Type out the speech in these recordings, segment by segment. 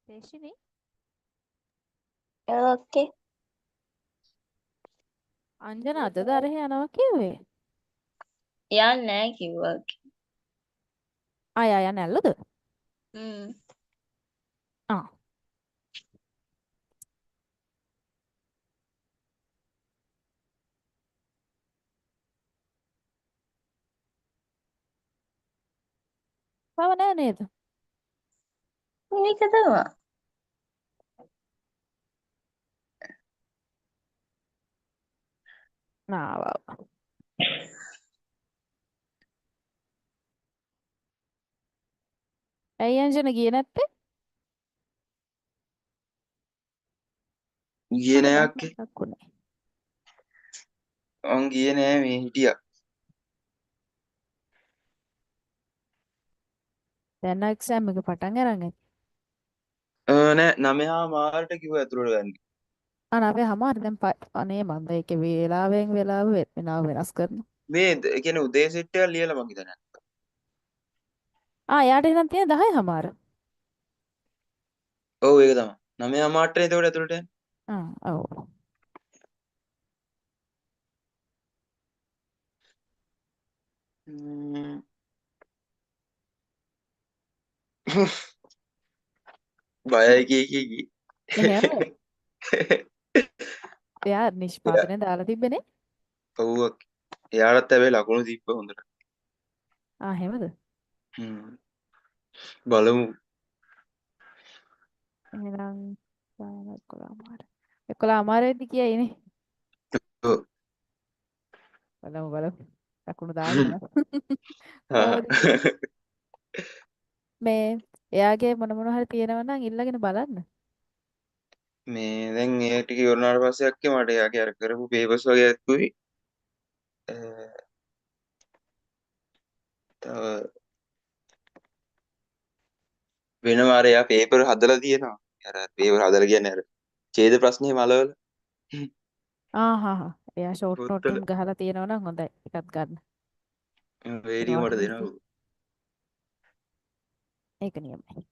තේෂිනි Okay. අංජන අදද අරහෙ යනවා කිව්වේ යන්නේ නැහැ කිව්වා. ආය ආය නැල්ලද හ්ම්. ආ මම නෑ නේද මේක තමයි. නාවා ඇයි අංජන ගියේ නැත්තේ ගියේ මට නෑ දැන් අක්කේ. මතක් වුණේ මං ගියේ නෑ මේ හිටියා. දැන් එක්සෑම් එක පටන් අරන් ඇති නෑ 9:00 මාරට කිව්වා ඇතුළට ගන්න. අපේ හමාර දැන් අනේ මන්ද ඒකේ වේලාවෙන් වෙලාව වෙනස් කරනවා මේ ඒ කියන්නේ උදේ සෙට් එකක් ලියලා මං හිතන්නේ. යාට එහෙනම් තියෙන 10 හමාර ඔව් ඒක තමයි. 9:00 මාරට එතකොට ඇතුළට යන්නේ. ඔව් ම්ම්. බයයි කී. එහෙම එයා එයා නිෂ්පාදනය දාලා තිබ්බනේ ඔව් අක්කේ. එයාටත් හැබැයි ලකුණු තිබ්බ හොඳට. එහෙමද හ්ම්. බලමු. එහෙනම් 11 හමාර 11 හමාර වෙද්දි කියයිනේ ඔව්. බලමු ලකුණු දාගෙන කොහොමද මේ එයාගේ මොන හරි තියෙනවා නම් ඉල්ලගෙන බලන්න. මේ දැන් ඒ ටික ඉවරනාට පස්සේ අක්කේ මට එයාගේ අර කරපු පේපර්ස් වගේ ඇත්තුයි. තව වෙනම අර එයා පේපර් හදලා තියෙනවා. අර පේපර් හදලා කියන්නේ අර ඡේද ප්‍රශ්න එහෙම අලවල. එයා ෂෝට් නෝට් පොත්වල එහෙම ගහලා තියෙනවා නම් හොඳයි. එකක් ගන්න. වේඩියෝ ඒවට මට ලීසි. දෙනවා. ඒක නියමයි.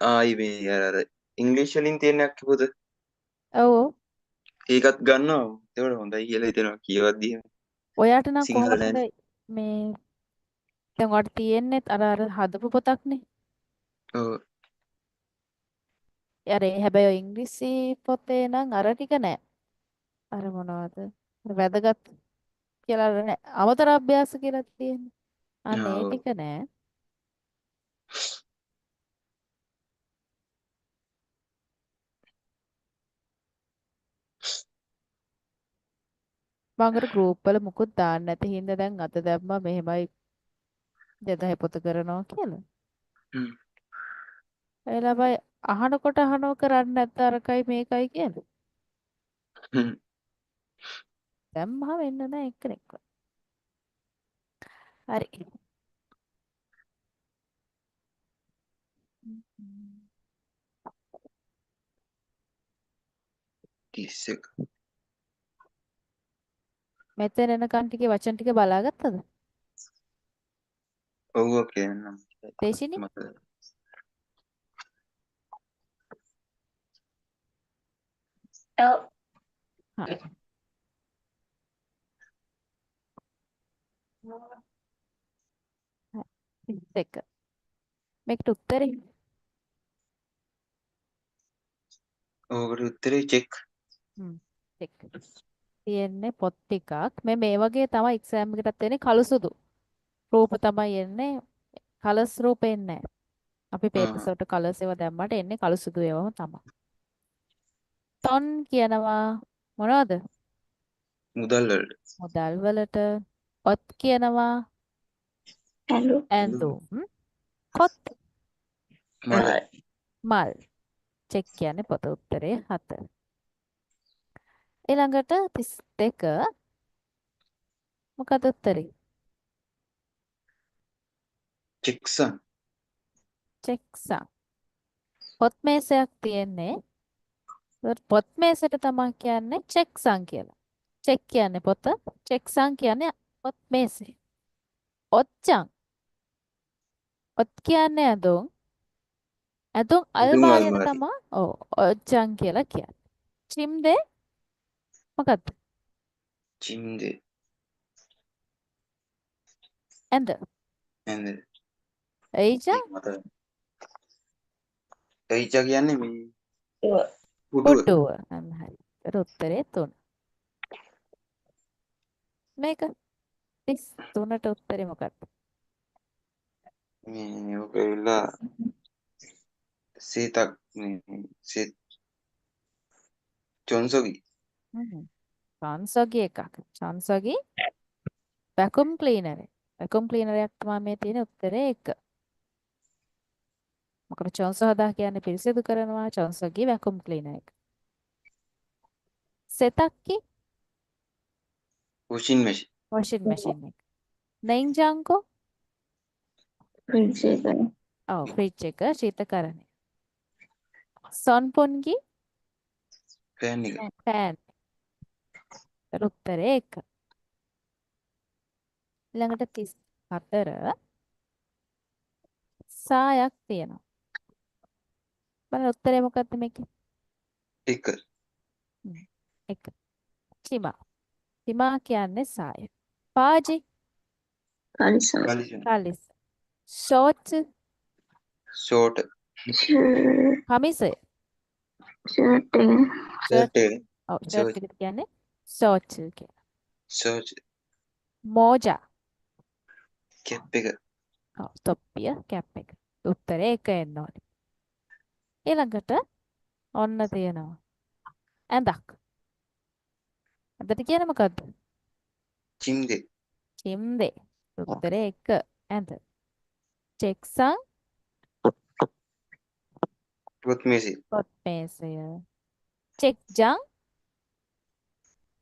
ආයි මේ අර ඉංග්‍රීසි වලින් තියෙන අක්කේ පොත. ඔව්. ඒකත් ගන්නවා. ඒකට හොඳයි කියලා හිතෙනවා කියවද්දී. ඔයාට නම් සිංහල කොහොමද නැහැනේ. මේ දැන් ඔයාට තියෙන්නේ අර හදපු පොතක්නේ. ඔව්. හැබැයි ඔය ඉංග්‍රීසි පොතේ නම් අර ටික නෑ. අර මොනවද? වැදගත් කියලා නෑ. අමතර අභ්‍යාස කියලා තියෙන්නේ. අන්න ඒ ඔව්. ටික නෑ. මම අර ගෲප් වල මුකුත් දාන්න නැති හින්දා දැන් අත දැම්මා මෙහෙමයි 2000 පොත කරනවා කියලා. හ්ම්. ඒ ළමයි අහනකොට කරන්නේ නැත්නම් අරකයි මේකයි කියලා. හ්ම්. දැම්මම වෙන්න නෑ එක්කෙනෙක්ව. හරි. කිස්සෙක්. මෙතන එනකන් ටිකේ වචන ටික බලාගත්තද? ඔව් ඔකේ නම්. දේශිනි? මට ඔව්. හා. දෙක. මේකට උත්තරේ ඕකට උත්තරේ චෙක්. චෙක්. තියෙන්නේ පොත් ටිකක්. මේ වගේ තමයි එක්සෑම් එකටත් එන්නේ කළු සුදු. රූප තමයි එන්නේ. කලර්ස් රූප එන්නේ නැහැ. අපි පේපර්ස් වලට කලර්ස් ඒවා දැම්මට එන්නේ කළු සුදු ඒවාම තමයි. ටොන් කියනවා මොනවද? මුදල් වලට. මුදල් වලට. ඔත් කියනවා Hello. ඇඳුම්. කොත් මල. මල්. චෙක් කියන්නේ පොත උත්තරේ 4. ඊළඟට 32 මොකද උත්තරේ? චෙක්සන්. චෙක්සා. පොත් මේසයක් තියෙන්නේ. පොත් මේසෙට තමයි කියන්නේ චෙක්සන් කියලා. චෙක් කියන්නේ පොත, චෙක්සන් කියන්නේ පොත් මේසේ. ඔච්චන්. ඔත් කියන්නේ ඇඳුම්. ඇඳුම් ඇඳුම් අල්මාරියට අල්මාරිය. තමයි ඔව් ඔච්චම් කියලා කියන්නේ. චිම්දේ මොකද්ද? චින්දේ. ඇඳ. ඇඳ. එයිජා ඒක මතක. එයිචා කියන්නේ මේ Your පුටුව. පුටුව. අන්න හරි. ඒතර උත්තරේ 3. මේක 33ට උත්තරේ මොකක්ද? මේ ඔක ඇවිල්ලා සීතක් මේ සීත් චොන්සොගි. චොන්සොගි එකක්. චොන්සොගි වැකුම් ක්ලීනර්. වැකුම් ක්ලීනරයක් තමයි මේ තියෙන උත්තරේ 1. මොකද චොන්ස හදා කියන්නේ පිරිසිදු කරනවා. චොන්සොගි වැකුම් ක්ලීනර් එක. සෙතක්කි වොෂින් මැෂින්. වොෂින් මැෂින් එක. නෙන්ජාන්කෝ fridge එක. ඔව් ෆ්‍රිජ් එක ශීතකරණය. සොන්පොන්ගි ෆෑන් එක. ෆෑන්. ඒතර උත්තරේ 1. ඊළඟට 34 සායක් තියෙනවා. බලන්න උත්තරේ මොකක්ද මේකේ? එක. 1. චිමා. චිමා කියන්නේ සාය. පාජි කලිසම. කලිසම්. කලිස්. Short short. කමිසය. ෂර්ට් එක. ෂර්ට් ෂර්ට් එක. ඔව් ෂර්ට් එකට කියන්නේ ෂෝට් කියලා. ෂර්ට්. මෝජා කැප් එක. ඔව් තොප්පිය කැප් එක. උත්තරේ 1 එන්න ඕනේ. ඊළඟට ඔන්න තියෙනවා. ඇඳක්. ඇඳට කියන්නේ මොකද්ද? චින්දේ. චිම්දේ. උත්තරේ 1 ඇඳ. චෙක්සන් පොත් මේසෙ. පොත් මේසය. චෙක්ජන්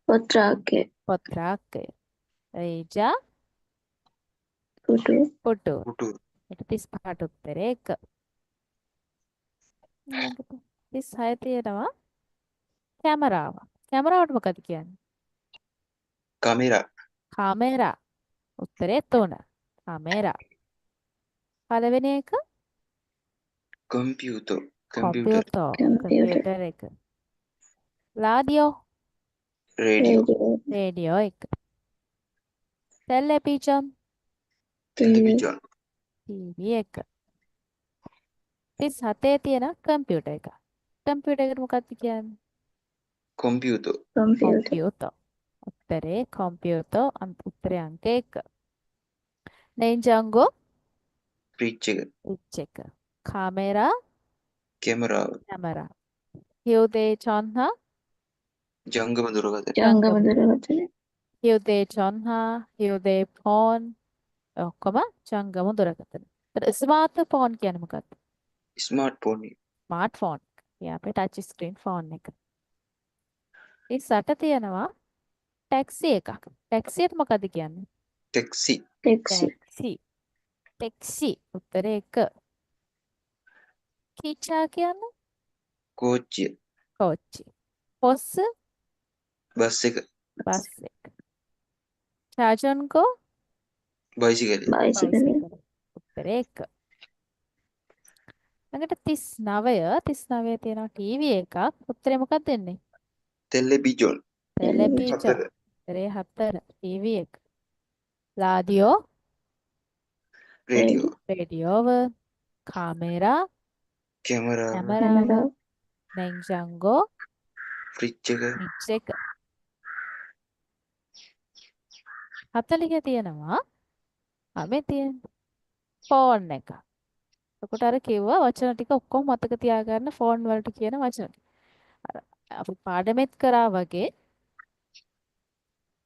පොත් රාක්කය. පොත් රාක්කය. රේජා පුටු. පුටුව. පුටුව. 35ට උත්තරේ 1. ඊළඟට 36 තියෙනවා කැමරාව. කැමරාවට මොකද කියන්නේ? කැමරා. කාමරා. උත්තරේ 3. කාමරා. පළවෙනි එක computer. Computer. Computer. Computer. Computer එක. රාඩියෝ. රේඩියෝ. රේඩියෝ. රේඩියෝ එක. ටෙලිවිෂන්. ටීවී. ටෙලිවිෂන්. ටීවී එක. 37 තියෙන කම්පියුටර් එක. කම්පියුටර් එකට මොකක්ද කියන්නේ? කොම්පියුටර්. කම්පියුටර්. කොම්පියුටර්. උත්තරේ කොම්පියුටර්. උත්තරේ අංක 1. නෙන්ජාන්ගෝ ෆ්‍රිජ් එක. ෆ්‍රිජ් එක. කාමරා කැමරාව. කැමරා. හියුදේ චොන්හා ජංගම දුරකථන. ජංගම දුරකථන. හියුදේ චොන්හා හියුදේ ෆෝන් ඔක්කොම ජංගම දුරකථන. ස්මාර්ට් ෆෝන් කියන්නේ මොකක්ද? ස්මාර්ට් ෆෝන් එක. Smart phone. ඒ අපේ ටච් ස්ක්‍රීන් ෆෝන් එක. 38 තියෙනවා ටැක්සි එකක්. ටැක්සියට මොකද කියන්නේ? ටැක්සි. ටැක්සි. ටැක්සි. ටැක්සි. උත්තරේ 1. කීචා කියන්නේ කෝච්චිය. කෝච්චි. පොස්ස බස් එක. බස් එක. චාජන්කෝ බයිසිකලය. බයිසිකලය. බයිසිකල්. උත්තරේ 1. ළඟට 39 තියෙනවා ටීවී එකක්. උත්තරේ මොකක්ද දෙන්නේ? ටෙලිවිෂන්. ටෙලිවිෂන්. 4. උත්තරේ 4 ටීවී එක. රාඩියෝ රේඩියෝ. රේඩියෝව. කාමරා කැමරාව. කැමරාව. කැමරාව. නෙන්ජාන්ගෝ ෆ්‍රිජ් එක. ෆ්‍රිජ් එක. 40 තියෙනවා මේ තියෙන ෆෝන් එක. එතකොට අර කිව්වා වචන ටික ඔක්කොම මතක තියාගන්න ෆෝන් වලට කියන වචන ටික. අර අපි පාඩමෙත් කරා වගේ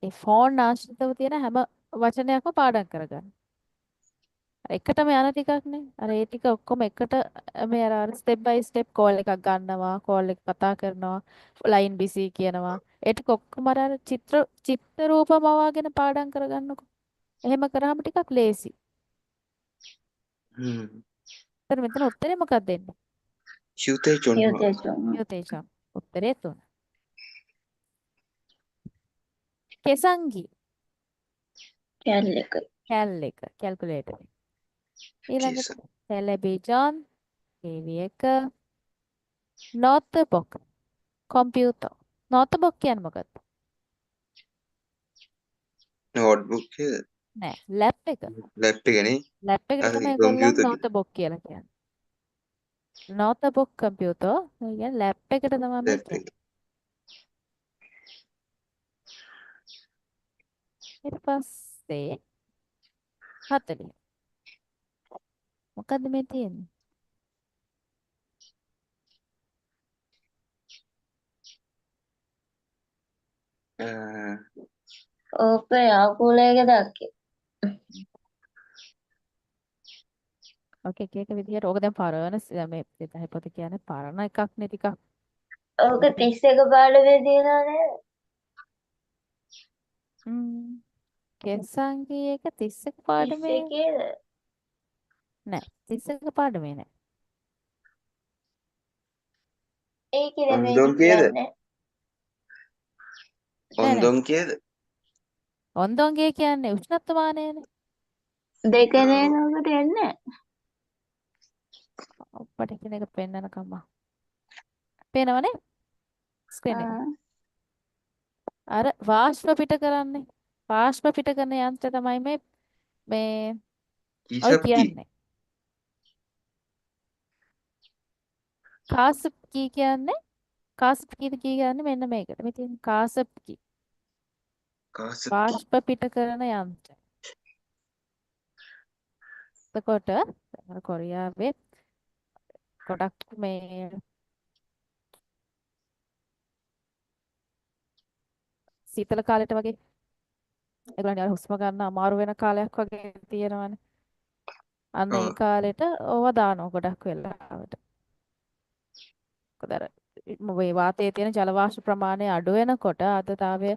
ඒ ෆෝන් ආශ්‍රිතව තියෙන හැම වචනයක්ම පාඩම් කරගන්න. එකටම යන ටිකක් නේ. අර ඒ ටික ඔක්කොම එකට මේ අර ස්ටෙප් බයි ස්ටෙප් කෝල් එකක් ගන්නවා, කෝල් එක කතා කරනවා, ලයින් බිසි කියනවා. ඒ ටික ඔක්කොම අර චිත්‍ර රූපමවාගෙන පාඩම් කරගන්නකො. එහෙම කරාම ටිකක් ලේසි. එතන මෙතන උත්තරේ මොකක්ද දෙන්නේ? ශිවතේ චොන්වා. හියුදේ චොන්හා. යෝතේෂම්. උත්තරේ 3. කෙසංගි කැල් එක. කැල් එක කැල්කියුලේටර් එක. ඊළඟට කේසන්. ටෙලිවිෂන් KV එක notebook computer notebook කියන්නේ මොකක්ද? නෝට්බුක් එක නෑ lap එක. ලැප් එකනේ. lap එකට හරි තමයි ඒගොල්ලන් කම්පියුටර් notebook කියලා කියන්නේ. notebook computer ඒ කියන්නේ lap එකට තමයි මේ ලැප් එක. කියන්නේ. ඊට පස්සේ 40. මොකද්ද මේ තියෙන්නේ? ඕක යාකුලේක දක්කේ. ඔකේ එක එක විදියට ඕක දැන් පරණ මේ 2000 පොත කියන්නේ පරණ එකක් නේ ටිකක්. ඕක 31 පාඩමේ තියෙනවා නේද? කෙස්සන්ගේ එක 31 පාඩමේ 31ද? නෑ 31 පාඩමේ නෑ. ඒකේ නෙමෙයි ඔන්දොන් කේද? කියන්නේ. නෑ නෑ. ඔන්දොන් කේද? ඔන්දොන්ගේ කියන්නේ උෂ්ණත්වමානයනේ. දෙකනේ නෝකට එන්නේ. ඔප්පට කියන එක පෙන්නනකම්ම. පේනවනේ ස්ක්‍රීන් එක. ආ. අර වාෂ්ප පිට කරන්නේ. වාෂ්ප පිට කරන යන්ත්‍රය තමයි මේ ඔය ඊසප්කි. කියන්නේ. කාස්ප්කී කියන්නේ කාස්ප්කී කියන්නේ මෙන්න මේකට. මේ තියෙන කාස්ප්කී. කාසප්කි. වාෂ්ප පිට කරන යන්ත්‍රය. එතකොට අර කොරියාවේ ගොඩක් මේ සීතල කාලෙට වගේ ඒගොල්ලන්ගේ අර හුස්ම ගන්න අමාරු වෙන කාලයක් වගේ තියෙනවනේ. අන්න ඒ ඔව්. කාලෙට ඕවා දානවා ගොඩක් වෙලාවට. මොකද අර මේ වාතයේ තියෙන ජල වාෂ්ප ප්‍රමාණය අඩු වෙනකොට ආර්ද්‍රතාවය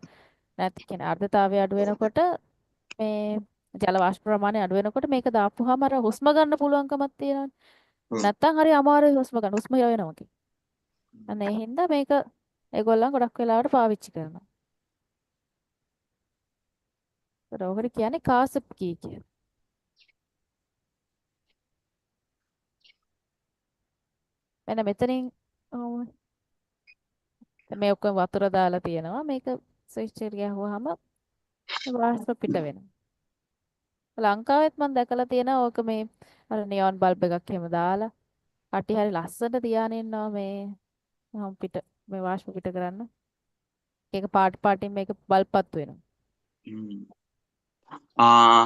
නැති කියන ආර්ද්‍රතාවය අඩු වෙනකොට මේ ජල වාෂ්ප ප්‍රමාණය අඩු වෙනකොට මේක දාපුවාම අර හුස්ම ගන්න පුළුවන්කමක් තියෙනවනේ. නැත්තම් හරි අමාරුයි හුස්ම ගන්න. හුස්ම හිර වෙනවා කි. අන්න ඒ හින්දා මේක ඒගොල්ලන් ගොඩක් වෙලාවට පාවිච්චි කරනවා. ඒකට ඔකට කියන්නේ කාසප්කී කියලා. මෙන්න මෙතනින් මේ ඔක්කොම වතුර දාලා තියෙනවා. මේක ස්විච් එක ගැහුවාම වාෂ්ප පිට වෙනවා. ලංකාවෙත් මම දැකලා තියෙනවා ඕක මේ අර නියොන් බල්බ් එකක් එහෙම දාලා කටි හරි ලස්සනට තියාගෙන ඉන්නවා මේ හම් පිට මේ වාෂ්ප පිට කරන්න. ඒක පාට පාටින් මේක බල්ප්පත් වෙනවා.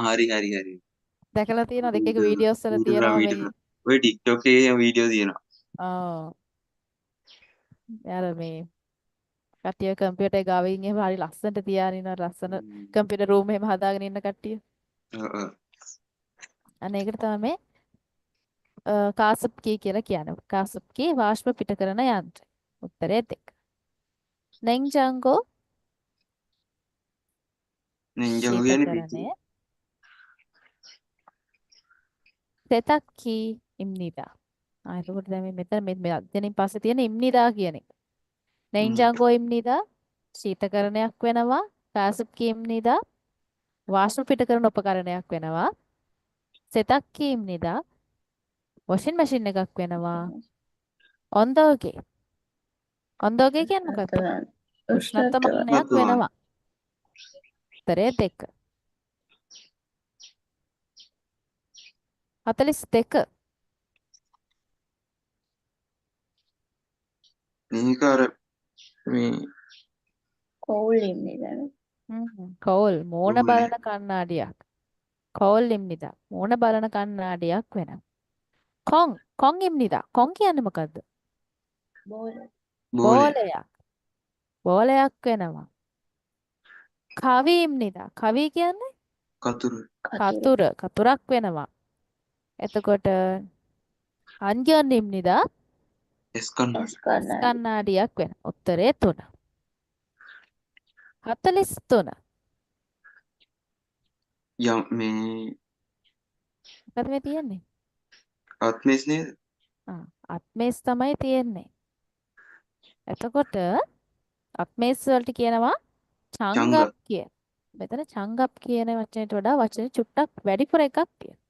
හරි හරි හරි. දැකලා තියෙනවද? එක එක වීඩියෝස් වල ඌටලා තියෙනවා මේ. වීඩියෝ. ඔය TikTok එකේ වීඩියෝ තියෙනවා. ආ. යාර මේ කට්ටිය කම්පියුටර් ගාවින් එහෙම හරි ලස්සනට තියාගෙන ඉන්න ලස්සන කම්පියුටර් රූම් එහෙම හදාගෙන ඉන්න කට්ටිය. ඔව්. අන්න ඒකට තමයි කාසප්කී කියලා කියන්නේ. කාසප්කී වාෂ්ප පිට කරන යන්ත්‍රය. උත්තරේ 2. නෙන්ජංගෝ නින්ජන් කියන්නේ පිටු. ශීතකරණය. සෙතක්කී ඉම්නිදා. එතකොට දැන් මෙතන මේ අධ්‍යයනින් පස්සේ තියෙන ඉම්නිදා කියන එක. නෙන්ජංගෝ ඉම්නිදා ශීතකරණයක් වෙනවා. කාසප්කී ඉම්නිදා වාෂ්ප පිට කරන උපකරණයක් වෙනවා. සෙතක්කී ඉම්නිදා වොෂින් මැෂින් එකක් වෙනවා. ඔන්දෝගේ කියන්නේ මොකක්ද? උෂ්ණත්වමානයක් වෙනවා. උත්තරේ 2. 42. මේක අර මේ කෝල් ඉන්නේ දැන්. කෝල් මෝන කෝල් බලන කණ්ණාඩියක්. කෝල් ඉම්නිදා මෝන බලන කණ්ණාඩියක් වෙනවා. කොන් ඉම්නිදා. කොන් කියන්නේ මොකද්ද? බෝල. බෝලේ. බෝලයක් වෙනවා. කවි ඉම්නිදා. කවි කියන්නේ කතුරු. කතුරක් වෙනවා. එතකොට අන්ජන් ඉම්නිදා කණ්ණාඩියක් වෙනවා. උත්තරේ 3. 43. යම් මේ මොකද මේ තියෙන්නේ? ආත්මේස් නේද? අත්මේස් තමයි තියෙන්නේ. එතකොට අත්මේස් වලට කියනවා චංගප් කිය. මෙතන චංගප් කියන වචනයට වඩා වචන චුට්ටක් වැඩිපුර එකක් තියෙනවා.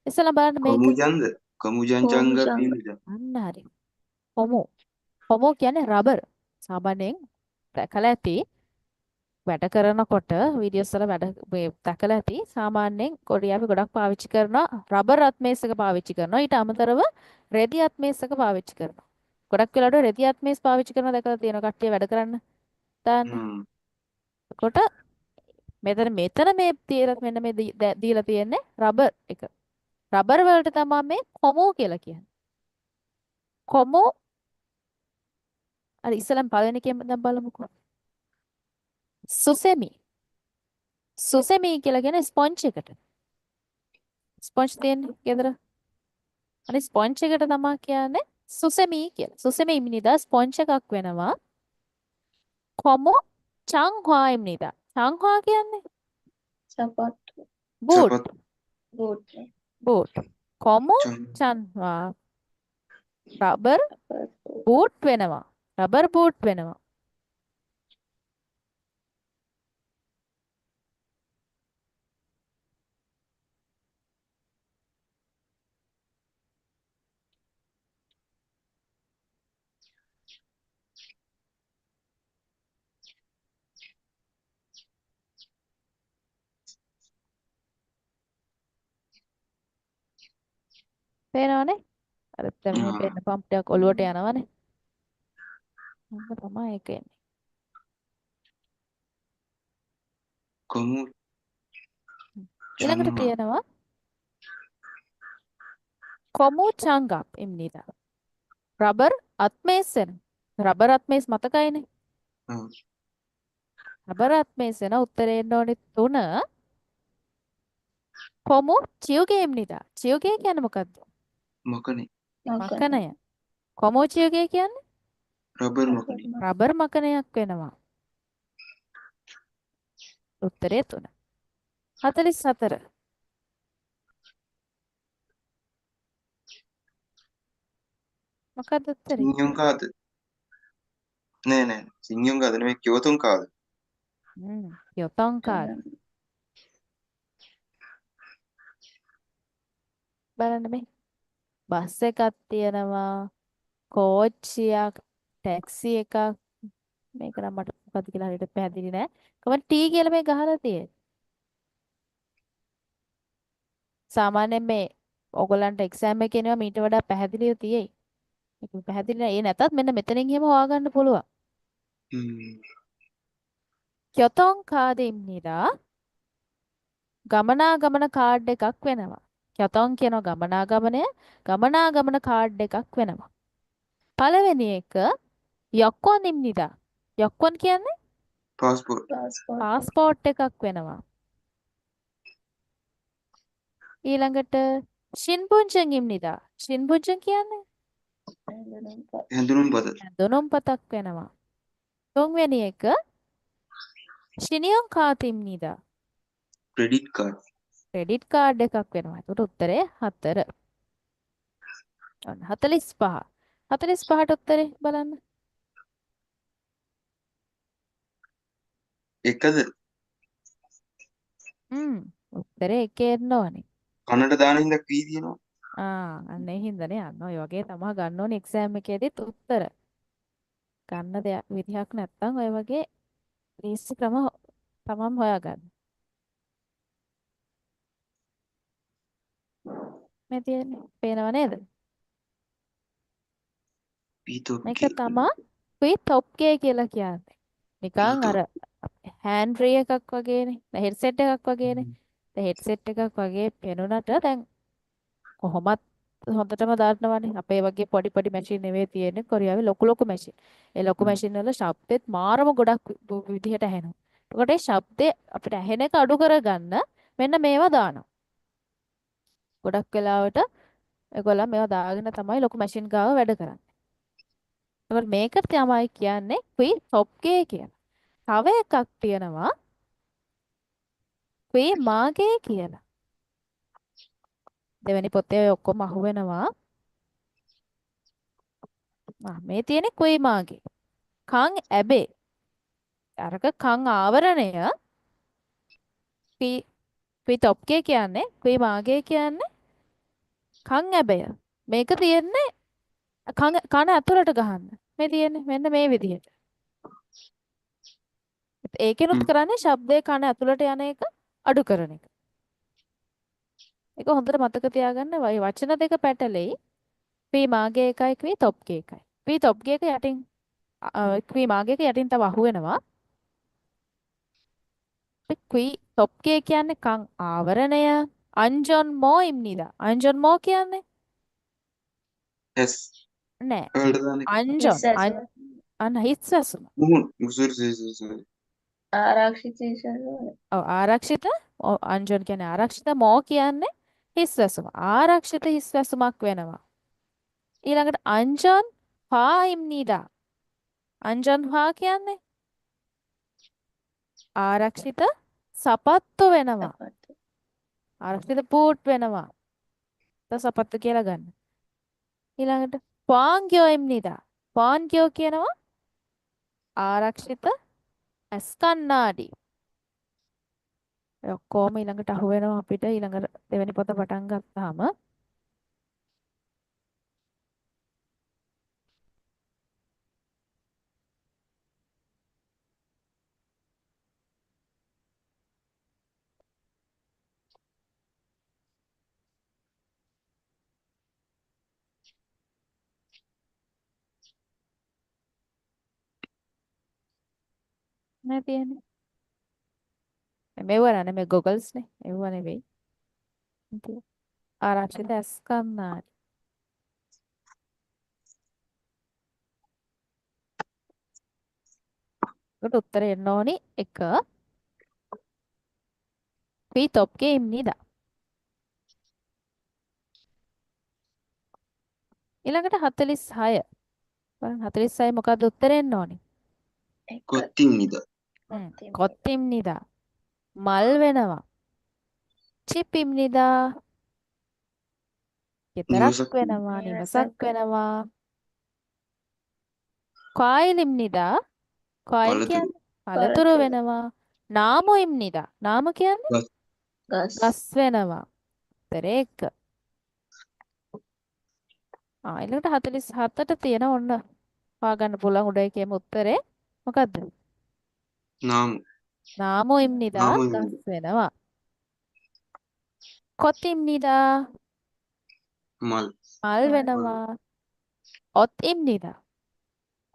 ඉස්සෙල්ලා බලන්න මේක කොමුජන්ද? කමුජංචංග කොමුචංග. පීනිද. අන්න හරි. හොමෝ. හොමෝ කියන්නේ රබර්. සාමාන්‍යයෙන් දැකලා ඇති වැඩ කරනකොට වීඩියෝස් වල වැඩ මේ දැකලා ඇති සාමාන්‍යයෙන් කොරියාවේ ගොඩක් පාවිච්චි කරනවා රබර් අත්මේස් එක පාවිච්චි කරනවා. ඊට අමතරව රෙදි අත්මේස් එක පාවිච්චි කරනවා. ගොඩක් වෙලාවට රෙදි අත්මේස් පාවිච්චි කරනවා දැකලා තියෙන කට්ටිය වැඩ කරන්න. දාන්න. කොට මෙතන මේ තියලා මෙන්න මේ දීලා තියෙන්නේ රබර් එක. රබර් වලට තමයි මේ කොමෝ කියලා කියන්නේ. කොමෝ අර ඉස්සලම් පළවෙනි එකෙන් දැන් බලමුකෝ. සුසෙමි. සුසෙමි කියලා කියන්නේ ස්පොන්ජ් එකට. ස්පොන්ජ් තියෙන්නේ ගෙදර. අනේ ස්පොන්ජ් එකට තමයි කියන්නේ සුසෙමි කියලා. සුසෙමි ඉමිනිදා ස්පොන්ජ් එකක් වෙනවා. කොමෝ චංහ්වා ඉමිනිදා. චංහ්වා කියන්නේ සපත්තු. බූට්. සපත් බූට්. බූට්. කොමෝ චං චන්හ්වා රබර් බූට් වෙනවා. රබර් බූට් වෙනවා. පේනවනේ? අර දැන් මේ පෙන්න පම්ප් ටිකක් ඔලුවට යනවනේ. මොකද තමයි ඒක එන්නේ. කොමු ඊළඟට චංග තියෙනවා කොමු චංගප් ඉම්නිදා. රබර් අත්මේස් වෙන. රබර් අත්මේස් මතකයිනේ. රබර් අත්මේස් වෙන උත්තරේ එන්න ඕනේ 3. කොමු චියුගේ ඉම්නිදා. චියුගේ කියන්නේ මොකද්ද? මකනේ මකනය. කොමු චියුගේ කියන්නේ රබර් මකනේ රබර් මකනයක් වෙනවා. උත්තරේ 3. 44. මොකක්ද උත්තරේ? සිංයුන් කාද නෑ නෑ සිංයුන් කාද නෙමෙයි කියවතුන් කාද යොතොන් කාඩ්. බලන්න මේ බස් එකක් තියෙනවා, කෝච්චියක්, ටැක්සි එකක්. මේක නම් මට මොකද්ද කියලා හරියට පැහැදිලි නෑ. කොහොමද T කියලා මේ ගහලා තියෙන්නේ? සාමාන්‍යයෙන් මේ ඔයගොල්ලන්ට එක්සෑම් එකේ එනවා මීට වඩා පැහැදිලිව තියෙයි. මේක පැහැදිලි නෑ. ඒ නැතත් මෙන්න මෙතනින් එහෙම හොයාගන්න පුළුවන්. යොතොන් කාඩිම්නිදා ගමනාගමන කාඩ් එකක් වෙනවා. යොතොන් කියන ගමනාගමන කාඩ් එකක් වෙනවා. පළවෙනි එක යොක්කොන්නිම්නිදා. යොක්කොන් කියන්නේ පාස්පෝර්ට් පාස්පෝර්ට් එකක් වෙනවා. ඊළඟට ෂින්බුන්ජන් ඉම්නිදා. ෂින්බුන්ජන් කියන්නේ හැඳුනුම්පත දුනුම්පතක් වෙනවා. තුන්වෙනි එක ෂිනියොන් කාතිම්නිදා. ක්‍රෙඩිට් කාඩ් ක්‍රෙඩිට් කාඩ් එකක් වෙනවා. ඒකට උත්තරේ 4. ඔන්න 45. 45ට උත්තරේ බලන්න. එකද උත්තරේ 1 එන්න ඕනේ. කනට දාන හින්දා කී තියෙනවා අන්න ඒ හින්දානේ අන්න ඔය වගේ තමයි ගන්න ඕනේ එක්සෑම් එකේදීත් උත්තර. ගන්න දෙයක් විදිහක් නැත්තම් ඔය වගේ ලීස්ට් ක්‍රම තමම් හොයාගන්න. මේ තියෙන්නේ පේනව නේද? මේක තමයි ක්වී টොප් ගේ කියලා කියන්නේ. නිකන් අර හෑන්ඩ් ෆ්‍රී එකක් වගේනේ. හෙඩ්සෙට් එකක් වගේනේ. හෙඩ්සෙට් එකක් වගේ පෙනුනට දැන් කොහොමත් හොඳටම දාන්නවනේ. අපේ වගේ පොඩි පොඩි මැෂින් නෙවෙයි තියෙන්නේ කොරියාවේ ලොකු මැෂින්. ඒ ලොකු මැෂින් වල ශබ්දෙත් මාරම ගොඩක් විදිහට ඇහෙනවා. එතකොට ඒ ශබ්දේ අපිට ඇහෙන එක අඩු කරගන්න මෙන්න මේවා දානවා. ගොඩක් වෙලාවට ඒගොල්ලන් මේවා දාගෙන තමයි ලොකු මැෂින් ගාව වැඩ කරන්නේ. එතකොට මේක තමයි කියන්නේ ක්වී টොප් ගේ කියලා. තව එකක් තියෙනවා ක්වී මාගේ කියලා. දෙවෙනි පොතේ ඔය ඔක්කොම අහුවෙනවා. මේ තියෙන්නේ ක්වී මාගේ. කන් ඇබේ. අරක කන් ආවරණය ක්වී টොප් ගේ කියන්නේ ක්වී මාගේ කියන්නේ කන් ඇබය. මේක තියෙන්නේ කන ඇතුළට ගහන්න. මේ තියෙන්නේ මෙන්න මේ විදිහට. ඒකෙනුත් කරන්නේ ශබ්දේ කන ඇතුළට යන එක අඩු කරන එක. ඒක හොඳට මතක තියාගන්න. වචන දෙක පැටලෙයි. පී මාගේ එකයි ක්වී තොප්ගේ එකයි. පී තොප්ගේ එක යටින් ක්වී මාගේ එක යටින් තව අහු වෙනවා. ක්වී තොප්ගේ කියන්නේ කන් ආවරණය. අංජොන් මෝ ඉම්නිදා. අංජොන් මෝ කියන්නේ ඇස් නෑ. වලට දාන එක. අංජොන් හිස් අන්න හිස් වැසුම. සෝරි. ආරක්ෂිත විසඳුම. ඔව් ආරක්ෂිත අංජොන් කියන්නේ ආරක්ෂිත මෝ කියන්නේ හිස් වැසුම. ආරක්ෂිත හිස් වැසුමක් වෙනවා. ඊළඟට අංජොන් හා ඉම්නිදා. අංජොන් හා කියන්නේ ආරක්ෂිත සපත්තු වෙනවා. සපත්තු. ආරක්ෂිත බූට් වෙනවා. සපත්තු කියලා ගන්න. ඊළඟට පාන්ග්යෝ ඉම්නිදා. පාන්ග්යෝ කියනවා ආරක්ෂිත ඇස් කණ්ණාඩි. ඒ ඔක්කොම ඊළඟට අහු වෙනවා අපිට ඊළඟ දෙවෙනි පොත පටන් ගත්තාම. නෑ තියෙන්නේ. මෙව නෑ මේ ගොගල්ස් නේ. ඒව නෙවෙයි. ඉතින් ආරක්ෂිත ඇස් කණ්ණාඩි. ඒකට උත්තරේ එන්න ඕනි 1 පී තොප්ගේ ඉම්නිදා. ඊළඟට 46. බලන්න 46 මොකද්ද උත්තරේ එන්න ඕනි? එක කොත්තිම්නිද. කොත්තිම්. කොත්තිම්නිදා. මල් වෙනවා. චිපිම්නිදා. ගෙදරක් නිවසක් වෙනවා. නිවසක් නිවසක් වෙනවා. කායිලිම්නිදා. කායිල් පළතුරු. කියන්නේ පළතුරු පළතුරු. වෙනවා. නාමොයිම්නිදා. නාම කියන්නේ ගස්. ගස්. ගස් වෙනවා. උත්තරේ 1. ඊළඟට 47ට තියෙන ඔන්න හොයාගන්න පුළුවන් උඩ එකේම උත්තරේ මොකද්ද? නාමු. නාමොයිම්නිදා නාමු. ගස් වෙනවා. කොතිම්නිදා මල්. මල් වෙනවා. ඔත්ඉම්නිදා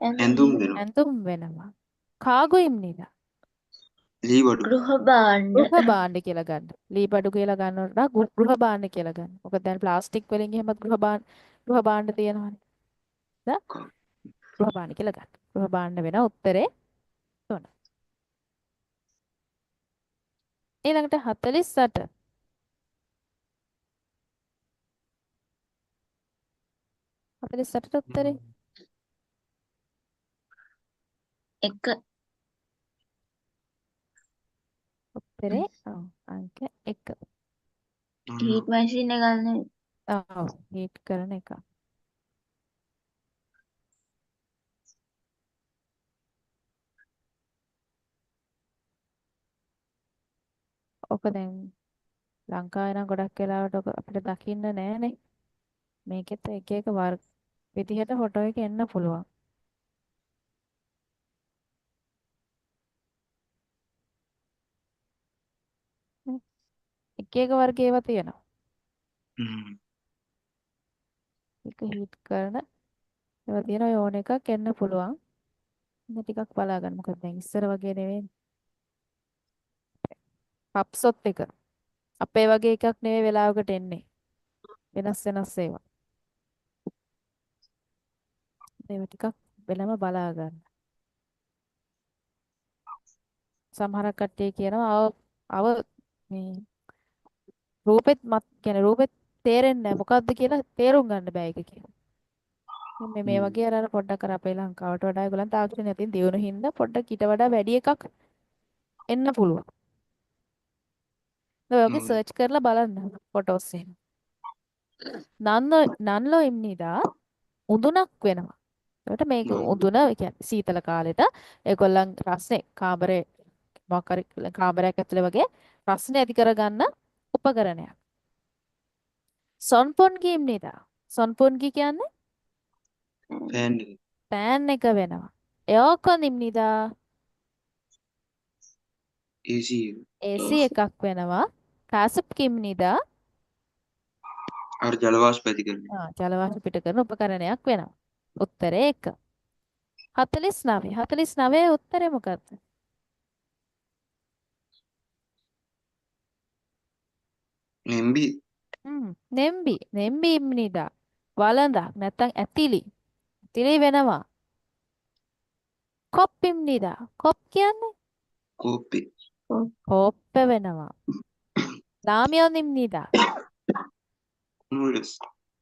ඇඳුම් දෙනවා. ඇඳුම් වෙනවා. කාගුයිම්නිදා ලී බඩු. ගෘහ භාණ්ඩ. ගෘහ භාණ්ඩ කියලා ගන්න. ලී බඩු කියලා ගන්නවට ගෘහ භාණ්ඩ කියලා ගන්න. මොකද දැන් ප්ලාස්ටික් වලින් එහෙමත් ගෘහ භාණ්ඩ තියෙනවානේ. දා ගෘහ භාණ්ඩ කියලා ගන්න. ගෘහ භාණ්ඩ වෙන උත්තරේ 3. ඊළඟට 48. 48ට උත්තරේ එක උත්තරේ අංක 1. හීට් මැෂින් එක ගන්න. ඔව් හීට් කරන එක. ඔක දැන් ලංකාවේ නම් ගොඩක් වෙලාවට ඔක අපිට දකින්න නෑනේ. මේකෙත් එක එක වර්ග විදිහට ෆොටෝ එක එන්න පුළුවන්. නේ. එක එක වර්ග ඒවා තියෙනවා. එක හීට් කරන ඒවා තියෙන ඔය ඕන එකක් එන්න පුළුවන්. ඉතින් ටිකක් බලා ගන්න. මොකද දැන් ඉස්සර වගේ නෙවෙයි. පප්සොත් එක අපේ වගේ එකක් නෙවෙයි වෙලාවකට එන්නේ. වෙනස් වෙනස් ඒවා. ඒවා ටිකක් වෙනම බලා ගන්න. සමහරක් කට්ටිය කියනවා අව මේ රූපෙත් කියන්නේ රූපෙත් තේරෙන්නේ නැහැ මොකද්ද කියලා තේරුම් ගන්න බෑ ඒක කියලා. මේ වගේ අර පොඩ්ඩක් අර අපේ ලංකාවට වඩා ඒගොල්ලන් තාක්ෂණය අතින් දියුණු හින්දා පොඩ්ඩක් ඊට වඩා වැඩි එකක් එන්න පුළුවන්. ඔය වගේ සර්ච් කරලා බලන්න ෆොටෝස් එහෙම. නන්ලෝ ඉම්නිදා උඳුනක් වෙනවා. ඒකට මේක උඳුන කියන්නේ සීතල කාලෙට ඒගොල්ලන් රස්නේ කාමරේ මොකක් හරි කාමරයක් ඇතුලේ වගේ රස්නේ ඇති කරගන්න උපකරණයක්. සොන්පොන් ගීම්නිදා සොන්පුන්ගි කියන්නේ ෆෑන් ෆෑන් එක වෙනවා. එයාකොන්imnida AC AC එකක් වෙනවා. කාසුප්කිම්නිදා අර ජල වාෂ්ප ඇති කරන්නේ. ජල වාෂ්ප පිට කරන උපකරණයක් වෙනවා. උත්තරේ 1. 49. 49 උත්තරේ මොකක්ද? නෙම්බි නෙම්බි. නෙම්බිම්නිදා වළඳක් නැත්නම් ඇතිලි. ඇතිලි වෙනවා. කොප්පිම්නිදා. කොප් කියන්නේ කෝප්පේ කෝප්ප වෙනවා. ලාමියොන්නිම්නිදා. නූඩල්ස්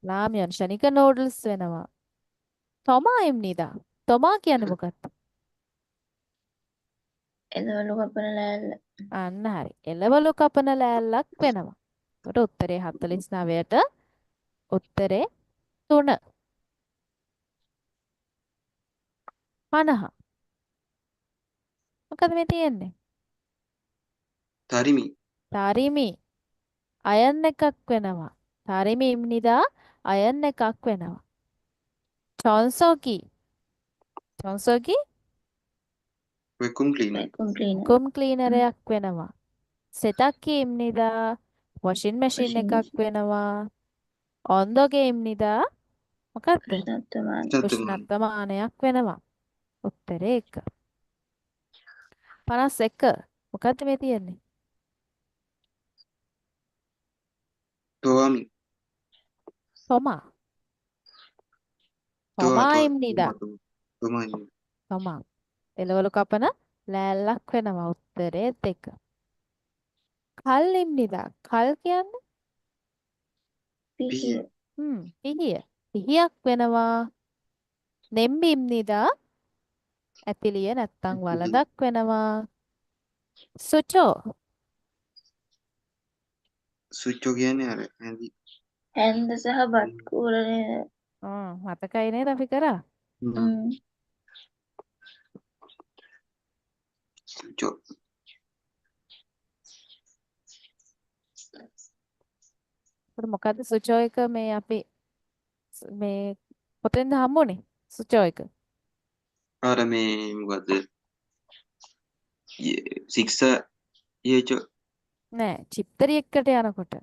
ලාමියොන් ෂනික නූඩල්ස් වෙනවා. තොමායිම්නිදා. තොමා කියන්නේ මොකක්ද? එළවලු කපන ලෑල්ල. අන්න හරි. එළවලු කපන ලෑල්ලක් වෙනවා. ඒකට උත්තරේ 49ට උත්තරේ 3. 50. මොකද මේ තියෙන්නේ? තරිමි තරිමි අයන් එකක් වෙනවා. තරිමි ඉම්නිදා අයන් එකක් වෙනවා. චොන්සෝකි. චොන්සෝකි වැකුම් ක්ලීනර් වැක්කියුම් ක්ලීනර්. කුම් ක්ලීනරයක් වෙනවා. සෙතක්කි ඉම්නිදා වොෂින් මැෂින් වොෂින් එකක් වෙනවා. ඔන්දෝගේ ඉම්නිදා මොකක්ද? මැෂින්. උෂ්ණත්වමානයක් වෙනවා. උත්තරේ 1. 51. මොකද්ද මේ තියෙන්නේ? තෝවාමි තොමා. තෝවා තොමා ඉම්නිදා. තෝමානි තොමා. එළවලු කපන ලෑල්ලක් වෙනවා. උත්තරේ 2. කල් ඉම්නිදා. කල් කියන්නේ පිහිය. පිහිය. පිහියක් වෙනවා. නෙම්බි ඉම්නිදා ඇතිලිය නැත්තම් වලදක් වෙනවා. සුචෝ. සුච්චෝ කියන්නේ අර ඇඳි හැන්ද සහ බත් කූර නේද? මතකයි නේද අපි කරා? සුච්චෝ අපිට මොකද්ද සුචෝ එක මේ අපි මේ පොතෙන්ද හම්බුනේ? සුචෝ එක. අර මේ මොකද්ද සික්ස යේචෝ නෑ චිප්තරි එක්කට යනකොට.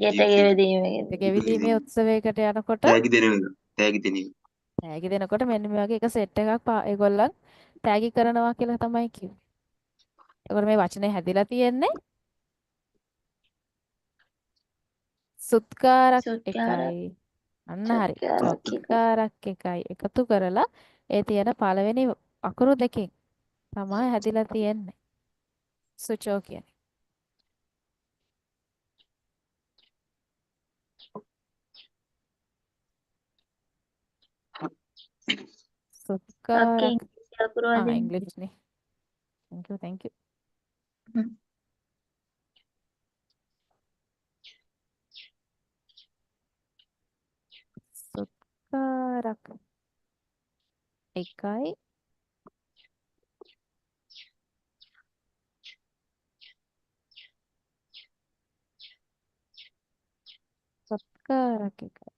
ගෙට ගෙවදීමේ. ගෙවිදීමේ උත්සවයකට යනකොට තෑගි දෙන එක තෑගි දෙන එක තෑගි දෙනකොට මෙන්න මේ වගේ එක සෙට් එකක් ඒගොල්ලන් තෑගි කරනවා කියලා තමයි කිව්වේ. ඒකට මේ වචනේ හැදිලා තියෙන්නේ සුත්කාරක් සුත්කාරක්. එකයි. අන්න හරි. සත්කාරක් එකයි. සොත්කාරක් එකයි එකතු කරලා ඒ තියෙන පළවෙනි අකුරු දෙකෙන් තමයි හැදිලා තියෙන්නේ. සුචෝ කියන්නේ. සුත්කාරක්. ඉංග්‍රීසි අකුරු වදින්න. ඉංග්‍රීසි නේ. thank you. හ්ම්. සුත්කාරක් එකයි සත්කාරක් එකයි.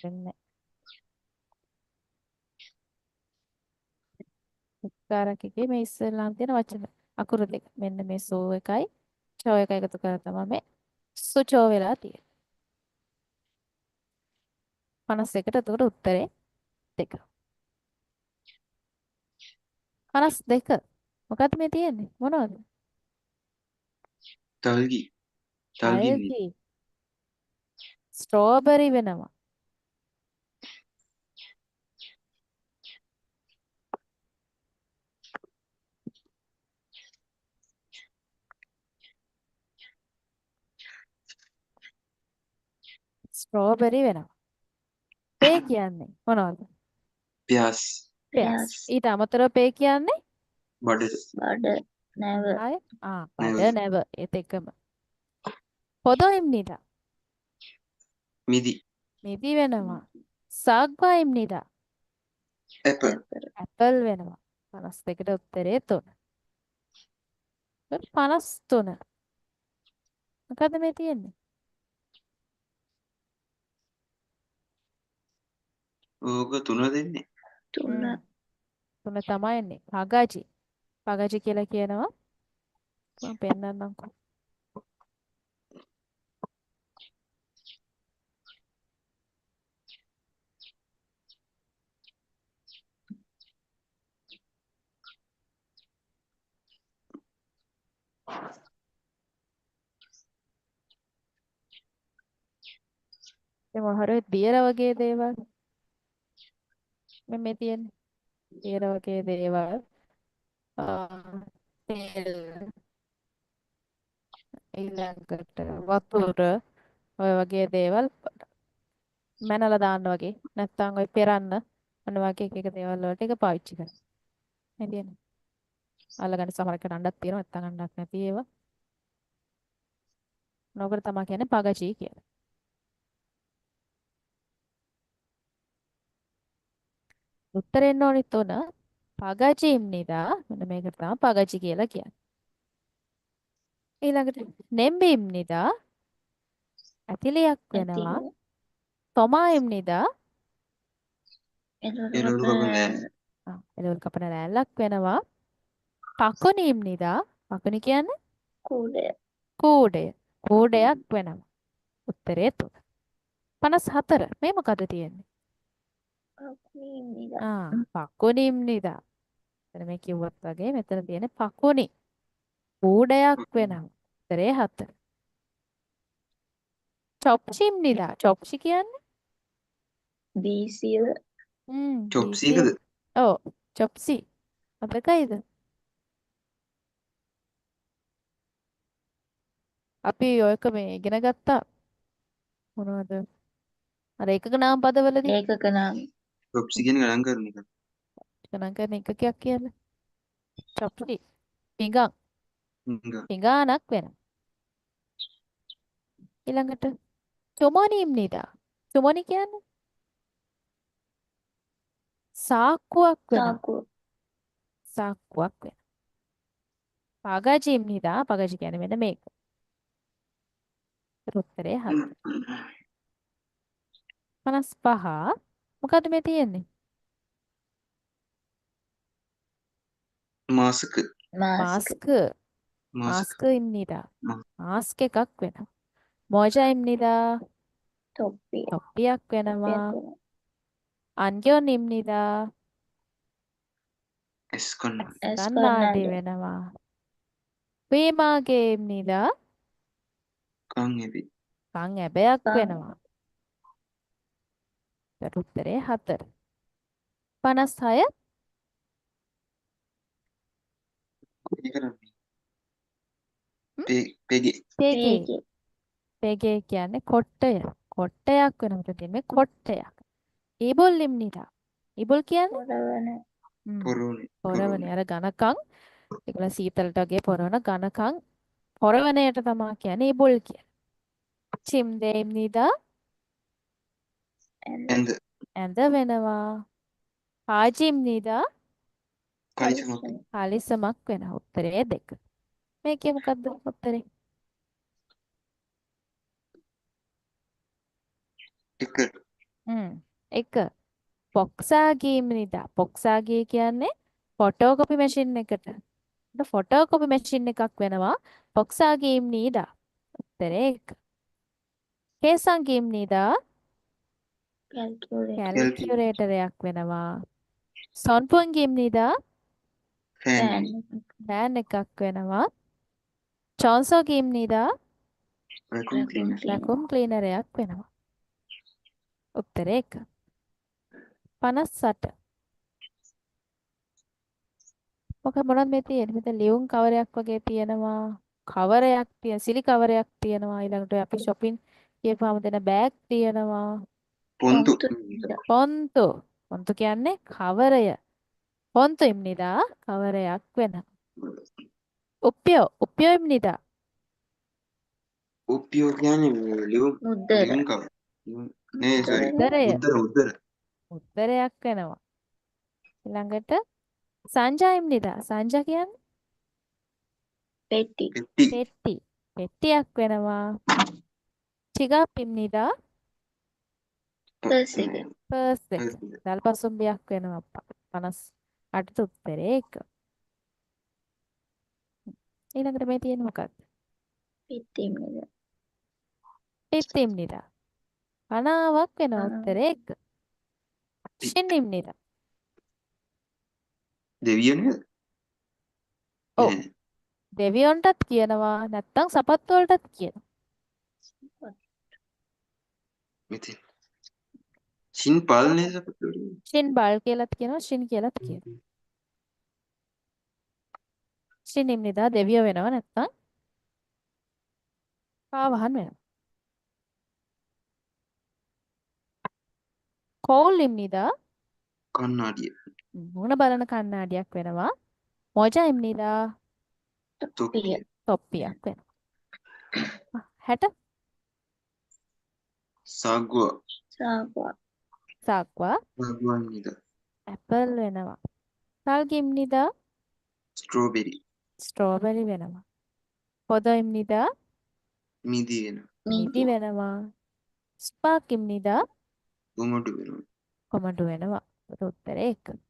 වෙන්නේ. සත්කාරක් එකේ මේ ඉස්සෙල්ලාම තියෙන වචන අකුරු දෙක. මෙන්න මේ සෝ එකයි චෝ එකයි එකතු කරලා තමයි මේ සුචෝ වෙලා තියෙන්නේ. 51ට එතකොට උත්තරේ 2. 52. මොකද්ද මේ තියෙන්නේ? මොනවද? තල්ගි තල්ගි අයකි. ස්ට්‍රෝබෙරි වෙනවා. ස්ට්‍රෝබෙරි වෙනවා. පේ කියන්නේ මොනවද? ප්යාස් පෙයාස්. ඊට අමතරව පේ කියන්නේ බඩ නැව. බඩ නැව. ඒත් එකම. පොදොයිම්නිදා. මිදි මිදි වෙනවා. සාග්වායිම්නිදා. ඇපල් ඇපල් වෙනවා. 52ට උත්තරේ 3. 53. මොකද්ද මේ තියෙන්නේ? ඕක තුන දෙන්නේ. තුන. තුන තමයි එන්නේ. පගජි. පගජි කියලා කියනවා. මම පෙන්නන්නම්කෝ. ඒ මොන හරි දියර වගේ දේවල්. මේ තියෙන්නේ. දියර වගේ දේවල්. තෙල් ඊළඟට වතුර ඔය වගේ දේවල් මැනලා දාන්න වගේ. නැත්තම් ඔය පෙරන්න අන්න වගේ එක දේවල් වලට ඒක පාවිච්චි කරනවා. හරියනේ. අල්ලගන්න සමහර එකට අඬක් තියෙනවා නැත්තම් අඬක් නැති ඒවා. නෝකට තමයි කියන්නේ පගචී කියලා. උත්තරෙන්න ඕනි තුන පගචීම්නිදා මෙන්න මේකට තමයි පගචි කියලා කියන්නේ. ඊළඟට නෙම්බීම්නිදා ඇතිලියක් වෙනවා. ඇතිල. තොමායිම්නිදා එළවලු කපන ලෑල්ල. එළවලු කපන ලෑල්ලක් වෙනවා. පකුණීම්නිදා පකුණි කියන්නේ කුඩය. කූඩය. කූඩයක් වෙනවා. උත්තරේ 3. 54 මේ මොකද තියෙන්නේ? පකුණීම්නිදා. එතන මේ කිව්වත් වගේ මෙතන තියෙන පකුණි. කූඩයක් වෙනවා. උත්තරේ 4. චොප්චිම්නිදා. චොප්චි කියන්නේ? බීසිය. චොප්සීකද? ඔව් චොප්සි. මතකයිද? අපි ඔයක මේ ඉගෙන ගත්තා මොනවද? අර එකක නාම පදවලදී ඒකක නාම. චොප්සි කියන්නේ ගණන් කරන එක. ගණන් කරන එකකයක් කියන්නේ. චොප්සි. පිඟන්. හ්ම්. පිඟානක් වෙනවා. ඊළඟට චොමොනීම්නිදා. චොමොනි කියන්නේ සාක්කුවක් වෙනවා. සාකුව. සාක්කුවක් වෙනවා. පගජිම්නිදා. පගජි කියන්නේ මෙන්න මේක. උත්තරේ 4. 55 මොකද්ද මේ තියෙන්නේ? මාසක. මාස්ක. මාස්ක ඉම්නිදා. මා- මාස්ක් එකක් වෙනවා. මොජා ඉම්නිදා. තොප්පිය. තොප්පියක් වෙනවා. තොප්පියක්. අන්ජෝන් ඉම්නිදා. ඇස් කන්න. ඇස් කන්නාඩි කන්නඩි. වෙනවා. වීමාගේ ඉම්නිදා. කන් එපි. කන් ඇබයක් කන්. වෙනවා. ඒකට උත්තරේ 4. 56 කොහේ කරන්නේ? හ්ම්? පෙගේ. පෙගේ. පේගේ. පෙගේ කියන්නේ කොට්ටය. කොට්ටයක් වෙනවා. මෙතන තියෙන්නේ කොට්ටයක්. ඉබුල් ඉම්නිදා. ඉබුල් කියන්නේ පොරවන. පොරෝනේ. පොරවනේ අර ඝනකම් ඒකලා සීතලට වගේ පොරවන ඝනකම් පොරවනයට තමයි කියන්නේ ඉබුල් කියන්නේ. චිම්දේ ඉම්නිදා ඇඳ. ඇඳ. ඇඳ වෙනවා. පාජිම්නිදා කලිසමක්. කලිසමක් වෙනවා. උත්තරේ 2. මේකේ මොකද්ද උත්තරේ? එක. 1 පොක්සාගීම්නිදා. පොක්සාගී කියන්නේ ෆොටෝකොපි මැෂින් එකට. ෆොටෝකොපි මැෂින් එකක් වෙනවා. පොක්සාගීම්නිදා. උත්තරේ 1. කේසංගීම්නිදා කැල්කියුලේටර්. කැල්කියුලේටරයක් වෙනවා. සොන්පුන්ගීම්නිදා ෆෑන්. ෆෑන් එකක් වෙනවා. චොන්සෝගීම්නිදා වැකුම් ක්ලීනර්. වැකුම් ක්ලීනරයක් වෙනවා. උත්තරේ 1. 58 මොනවද මේ තියෙන්නේ? මෙතන ලියුම් කවරයක් වගේ තියෙනවා. කවරයක් තියෙන සිලි කවරයක් තියෙනවා. ඊළඟට අපි shopping කියපුවාම දෙන බෑග් තියෙනවා. පොන්තු. පොන්තු. පොන්තු කියන්නේ කවරය. පොන්තු ඉම්නිදා කවරයක් වෙනවා. උප්පියෝ ඉම්නිදා උප්පියෝ කියන්නේ ලියුම් මුද්දර. ලියුම් කව. නේ සෝරි. උත්තරය. උද්දර. උත්තරයක් වෙනවා. ඊළඟට සංජා ඉම්නිදා. සංජා කියන්නේ පෙට්ටි. පෙට්ටි. පෙට්ටි. පෙට්ටියක් වෙනවා. චිගාප් ඉම්නිදා පර්ස් එක. පර්ස් එක. දල් පසුම්බියක් වෙනවා 58ට උත්තරේ 1. ඊළඟට මේ තියෙන්නේ මොකක්ද? පිටින්මද. පිත්තිම්නිදා. කනාවක් වෙනවා උත්තරේ 1. ෂින්නිම්නිදා. දෙවියෝ නේද? ඔව්. නෑ. දෙවියොන්ටත් කියනවා නැත්තම් සපත්තු වලටත් කියනවා. මෙතන. සින් පල් නේද අපිට? ෂින් බල් කියලාත් කියනවා ෂින් කියලාත් කියනවා. ෂින්නිම්නිදා දෙවියෝ වෙනවා නැත්තම් පාවහන් වෙනවා. කෝල්ලිම්නිදා කන්නාඩිය. මුණ බලන කණ්ණාඩියක් වෙනවා. මොජයිම්නිදා තොප්පිය. තොප්පියක් වෙනවා. 60 සාග්වා. සාපුවා. සාක්වා සාග්වන් නේද? ඇපල් වෙනවා. සල්ගිම්නිදා ස්ට්‍රෝබෙරි. ස්ට්‍රෝබෙරි වෙනවා. පොදොයිම්නිදා මිදි වෙන. මිදි වෙනවා. ස්පාකිම්නිදා කොමඩු වෙනවා. කොමඩු වෙනවා. උත්තරේ 1.